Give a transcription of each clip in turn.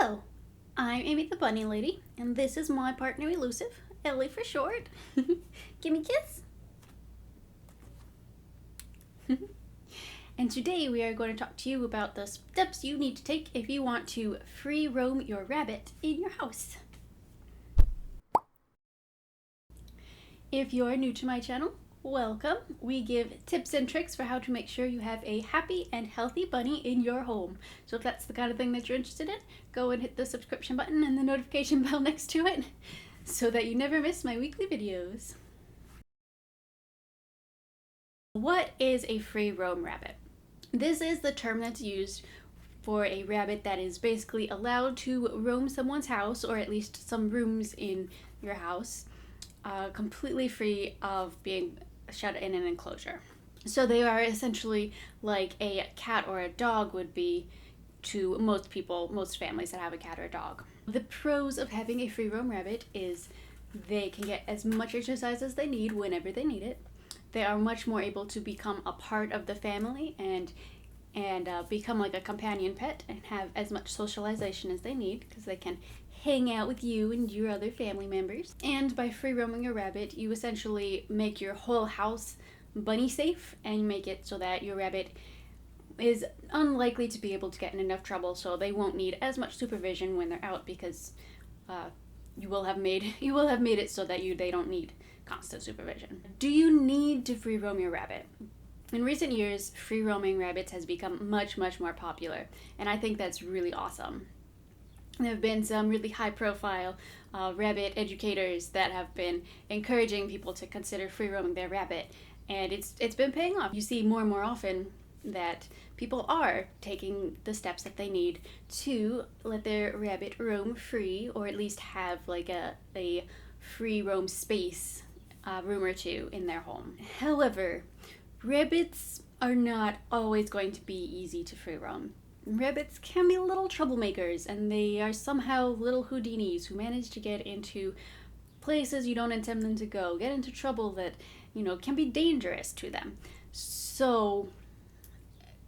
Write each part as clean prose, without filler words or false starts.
Hello, I'm Amy the Bunny Lady, and this is my partner Elusive, Ellie for short. Give me a kiss. And today we are going to talk to you about the steps you need to take if you want to free roam your rabbit in your house. If you're new to my channel, welcome. We give tips and tricks for how to make sure you have a happy and healthy bunny in your home. So if that's the kind of thing that you're interested in, go and hit the subscription button and the notification bell next to it so that you never miss my weekly videos. What is a free roam rabbit? This is the term that's used for a rabbit that is basically allowed to roam someone's house, or at least some rooms in your house, completely free of being shut in an enclosure. So they are essentially like a cat or a dog would be to most people, most families that have a cat or a dog. The pros of having a free roam rabbit is they can get as much exercise as they need whenever they need it. They are much more able to become a part of the family and become like a companion pet and have as much socialization as they need, because they can hang out with you and your other family members. And by free roaming a rabbit, you essentially make your whole house bunny safe, and you make it so that your rabbit is unlikely to be able to get in enough trouble, so they won't need as much supervision when they're out, because you will have made it so that they don't need constant supervision. Do you need to free roam your rabbit? In recent years, free roaming rabbits has become much more popular, and I think that's really awesome. There have been some really high profile rabbit educators that have been encouraging people to consider free roaming their rabbit, and it's been paying off. You see more and more often that people are taking the steps that they need to let their rabbit roam free, or at least have like a free roam space, room or two in their home. However, rabbits are not always going to be easy to free roam. Rabbits can be little troublemakers, and they are somehow little Houdinis who manage to get into places you don't intend them to go, get into trouble that, can be dangerous to them. So,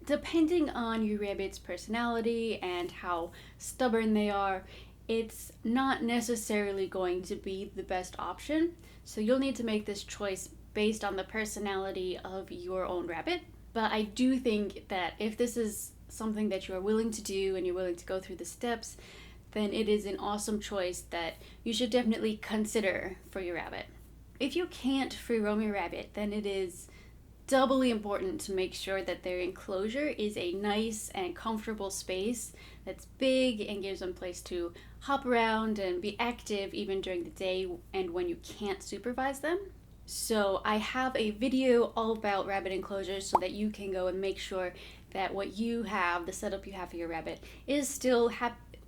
depending on your rabbit's personality and how stubborn they are, it's not necessarily going to be the best option. So you'll need to make this choice based on the personality of your own rabbit. But I do think that if this is something that you are willing to do and you're willing to go through the steps, then it is an awesome choice that you should definitely consider for your rabbit. If you can't free roam your rabbit, then it is doubly important to make sure that their enclosure is a nice and comfortable space that's big and gives them a place to hop around and be active even during the day and when you can't supervise them. So I have a video all about rabbit enclosures so that you can go and make sure that what you have, the setup you have for your rabbit, is still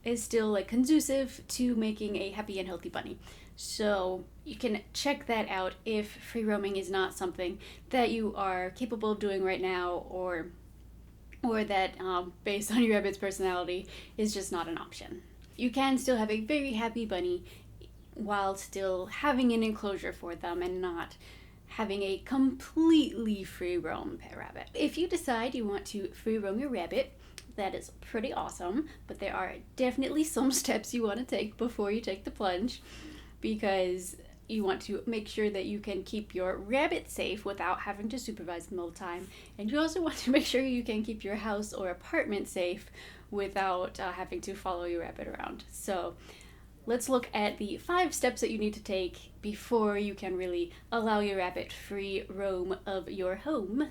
like conducive to making a happy and healthy bunny. So you can check that out if free roaming is not something that you are capable of doing right now, or that based on your rabbit's personality is just not an option. You can still have a very happy bunny while still having an enclosure for them and not having a completely free roam pet rabbit. If you decide you want to free roam your rabbit, that is pretty awesome, but there are definitely some steps you want to take before you take the plunge, because you want to make sure that you can keep your rabbit safe without having to supervise them all the time, and you also want to make sure you can keep your house or apartment safe without having to follow your rabbit around. So let's look at the 5 steps that you need to take before you can really allow your rabbit free roam of your home.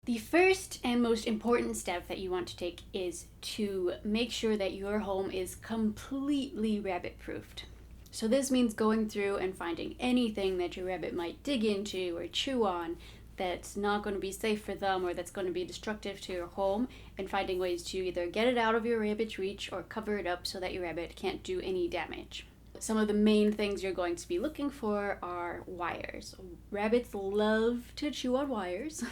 The first and most important step that you want to take is to make sure that your home is completely rabbit-proofed. So this means going through and finding anything that your rabbit might dig into or chew on that's not going to be safe for them or that's going to be destructive to your home, and finding ways to either get it out of your rabbit's reach or cover it up so that your rabbit can't do any damage. Some of the main things you're going to be looking for are wires. Rabbits love to chew on wires.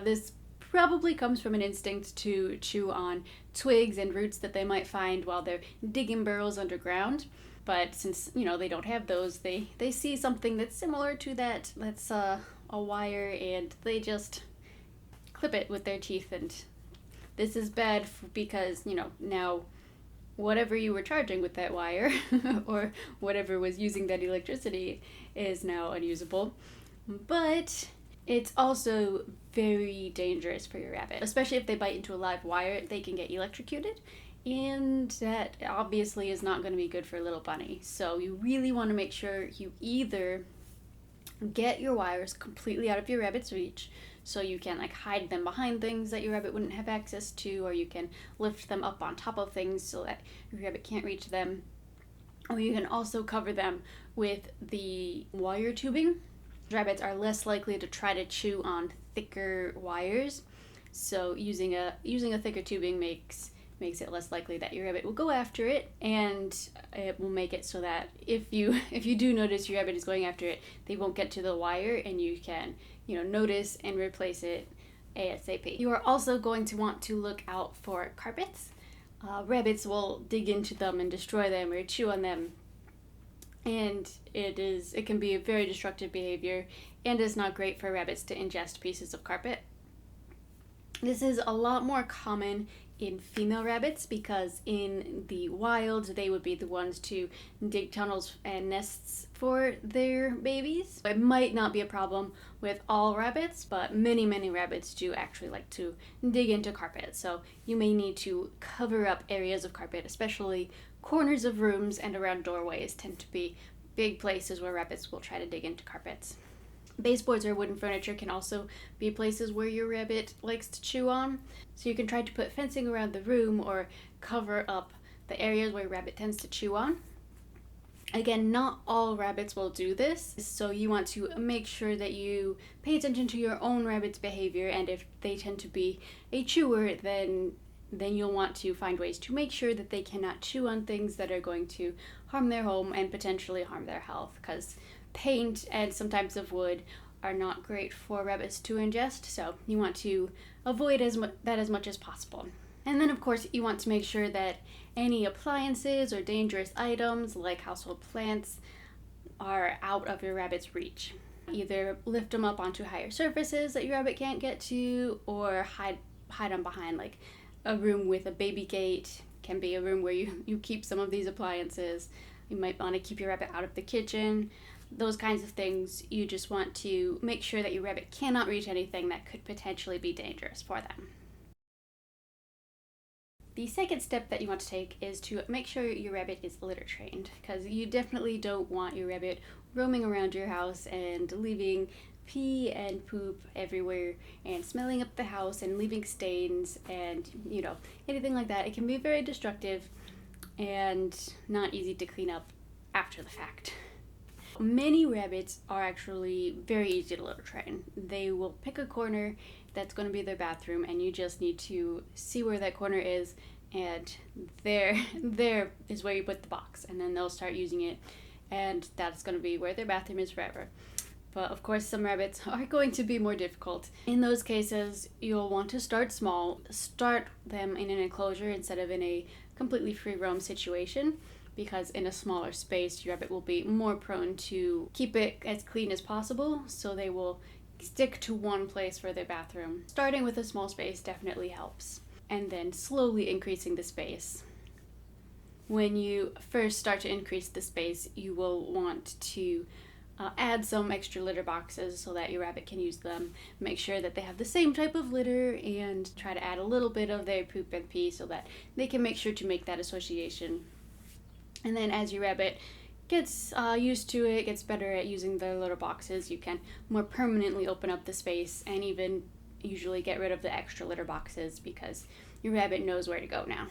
This probably comes from an instinct to chew on twigs and roots that they might find while they're digging burrows underground. But since, they don't have those, they see something that's similar to that's a wire, and they just clip it with their teeth, and This is bad because, now whatever you were charging with that wire or whatever was using that electricity is now unusable. But it's also very dangerous for your rabbit, especially if they bite into a live wire. They can get electrocuted, and that obviously is not going to be good for a little bunny. So you really want to make sure you either get your wires completely out of your rabbit's reach, so you can hide them behind things that your rabbit wouldn't have access to, or you can lift them up on top of things so that your rabbit can't reach them, or you can also cover them with the wire tubing. Rabbits are less likely to try to chew on thicker wires, so using a thicker tubing makes it less likely that your rabbit will go after it, and it will make it so that if you do notice your rabbit is going after it, they won't get to the wire, and you can notice and replace it ASAP. You are also going to want to look out for carpets. Rabbits will dig into them and destroy them or chew on them, and it can be a very destructive behavior, and is not great for rabbits to ingest pieces of carpet. This is a lot more common in female rabbits because in the wild they would be the ones to dig tunnels and nests for their babies. It might not be a problem with all rabbits, but many rabbits do actually like to dig into carpet. So you may need to cover up areas of carpet, especially corners of rooms and around doorways tend to be big places where rabbits will try to dig into carpets. Baseboards or wooden furniture can also be places where your rabbit likes to chew on, so you can try to put fencing around the room or cover up the areas where your rabbit tends to chew on. Again, not all rabbits will do this, so you want to make sure that you pay attention to your own rabbit's behavior, and if they tend to be a chewer, then you'll want to find ways to make sure that they cannot chew on things that are going to harm their home and potentially harm their health, because paint and some types of wood are not great for rabbits to ingest, so you want to avoid that as much as possible. And then of course you want to make sure that any appliances or dangerous items like household plants are out of your rabbit's reach. Either lift them up onto higher surfaces that your rabbit can't get to, or hide them behind a room with a baby gate. Can be a room where you keep some of these appliances. You might want to keep your rabbit out of the kitchen. Those kinds of things. You just want to make sure that your rabbit cannot reach anything that could potentially be dangerous for them. The second step that you want to take is to make sure your rabbit is litter trained, because you definitely don't want your rabbit roaming around your house and leaving pee and poop everywhere and smelling up the house and leaving stains and anything like that. It can be very destructive and not easy to clean up after the fact. Many rabbits are actually very easy to litter train. They will pick a corner that's going to be their bathroom, and you just need to see where that corner is, and there is where you put the box, and then they'll start using it, and that's going to be where their bathroom is forever. But of course some rabbits are going to be more difficult. In those cases, you'll want to start small. Start them in an enclosure instead of in a completely free roam situation, because in a smaller space your rabbit will be more prone to keep it as clean as possible, so they will stick to one place for their bathroom. Starting with a small space definitely helps, and then slowly increasing the space. When you first start to increase the space, you will want to add some extra litter boxes so that your rabbit can use them. Make sure that they have the same type of litter, and try to add a little bit of their poop and pee so that they can make sure to make that association. And then as your rabbit gets used to it, gets better at using the litter boxes, you can more permanently open up the space and even usually get rid of the extra litter boxes, because your rabbit knows where to go now.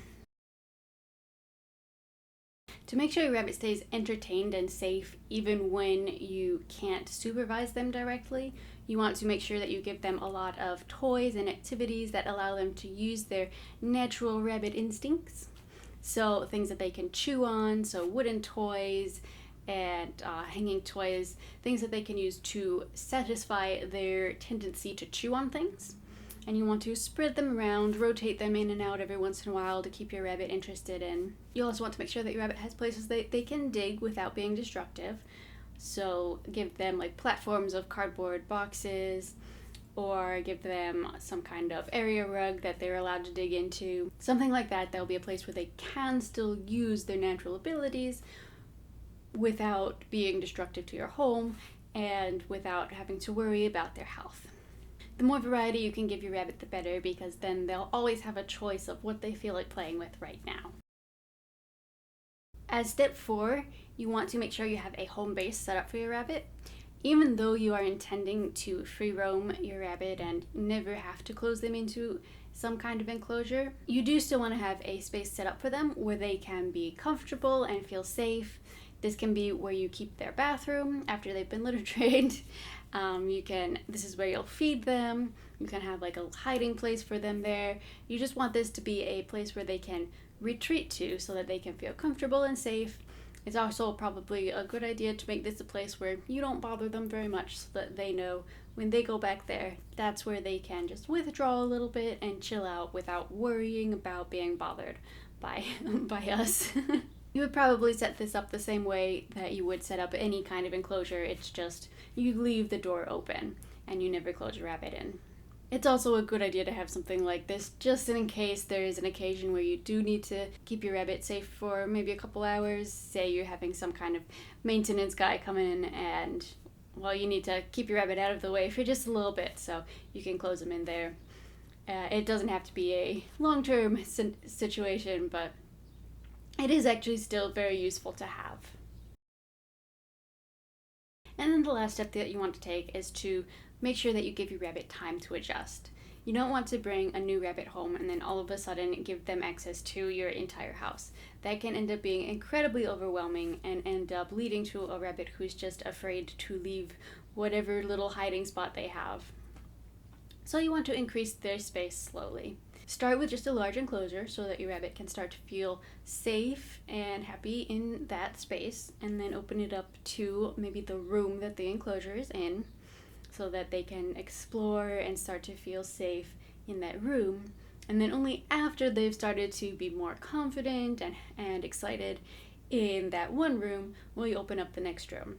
To make sure your rabbit stays entertained and safe even when you can't supervise them directly, you want to make sure that you give them a lot of toys and activities that allow them to use their natural rabbit instincts. So things that they can chew on, so wooden toys and hanging toys, things that they can use to satisfy their tendency to chew on things. And you want to spread them around, rotate them in and out every once in a while to keep your rabbit interested in. You also want to make sure that your rabbit has places that they can dig without being destructive. So give them platforms of cardboard boxes, or give them some kind of area rug that they're allowed to dig into. Something like that. That'll be a place where they can still use their natural abilities without being destructive to your home and without having to worry about their health. The more variety you can give your rabbit, the better, because then they'll always have a choice of what they feel like playing with right now. As step 4, you want to make sure you have a home base set up for your rabbit. Even though you are intending to free roam your rabbit and never have to close them into some kind of enclosure, you do still want to have a space set up for them where they can be comfortable and feel safe. This can be where you keep their bathroom after they've been litter trained. This is where you'll feed them. You can have like a hiding place for them there. You just want this to be a place where they can retreat to so that they can feel comfortable and safe. It's also probably a good idea to make this a place where you don't bother them very much, so that they know when they go back there, that's where they can just withdraw a little bit and chill out without worrying about being bothered by us. You would probably set this up the same way that you would set up any kind of enclosure. It's just you leave the door open and you never close your rabbit in. It's also a good idea to have something like this just in case there is an occasion where you do need to keep your rabbit safe for maybe a couple hours. Say you're having some kind of maintenance guy come in and, well, you need to keep your rabbit out of the way for just a little bit, so you can close them in there. It doesn't have to be a long-term situation, but it is actually still very useful to have. And then the last step that you want to take is to make sure that you give your rabbit time to adjust. You don't want to bring a new rabbit home and then all of a sudden give them access to your entire house. That can end up being incredibly overwhelming and end up leading to a rabbit who's just afraid to leave whatever little hiding spot they have. So you want to increase their space slowly. Start with just a large enclosure so that your rabbit can start to feel safe and happy in that space, and then open it up to maybe the room that the enclosure is in so that they can explore and start to feel safe in that room. And then only after they've started to be more confident and excited in that one room will you open up the next room.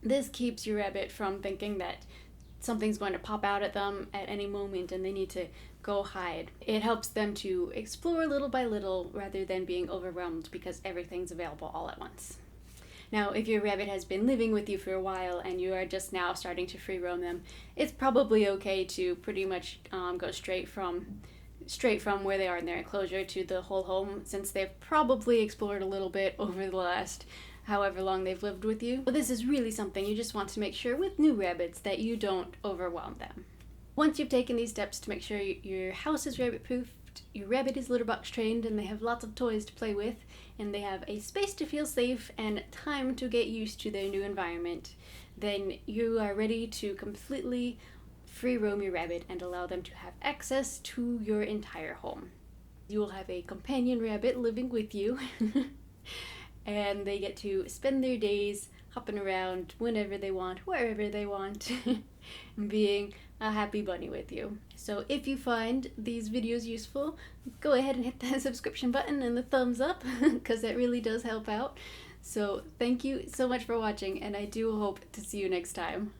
This keeps your rabbit from thinking that something's going to pop out at them at any moment and they need to go hide. It helps them to explore little by little rather than being overwhelmed because everything's available all at once. Now, if your rabbit has been living with you for a while and you are just now starting to free roam them, it's probably okay to pretty much go straight from where they are in their enclosure to the whole home, since they've probably explored a little bit over the last however long they've lived with you. But this is really something you just want to make sure with new rabbits that you don't overwhelm them. Once you've taken these steps to make sure your house is rabbit-proofed, your rabbit is litter box trained, and they have lots of toys to play with, and they have a space to feel safe and time to get used to their new environment, then you are ready to completely free roam your rabbit and allow them to have access to your entire home. You will have a companion rabbit living with you, and they get to spend their days hopping around whenever they want, wherever they want, and being a happy bunny with you. So if you find these videos useful, go ahead and hit that subscription button and the thumbs up, because that really does help out. So thank you so much for watching, and I do hope to see you next time.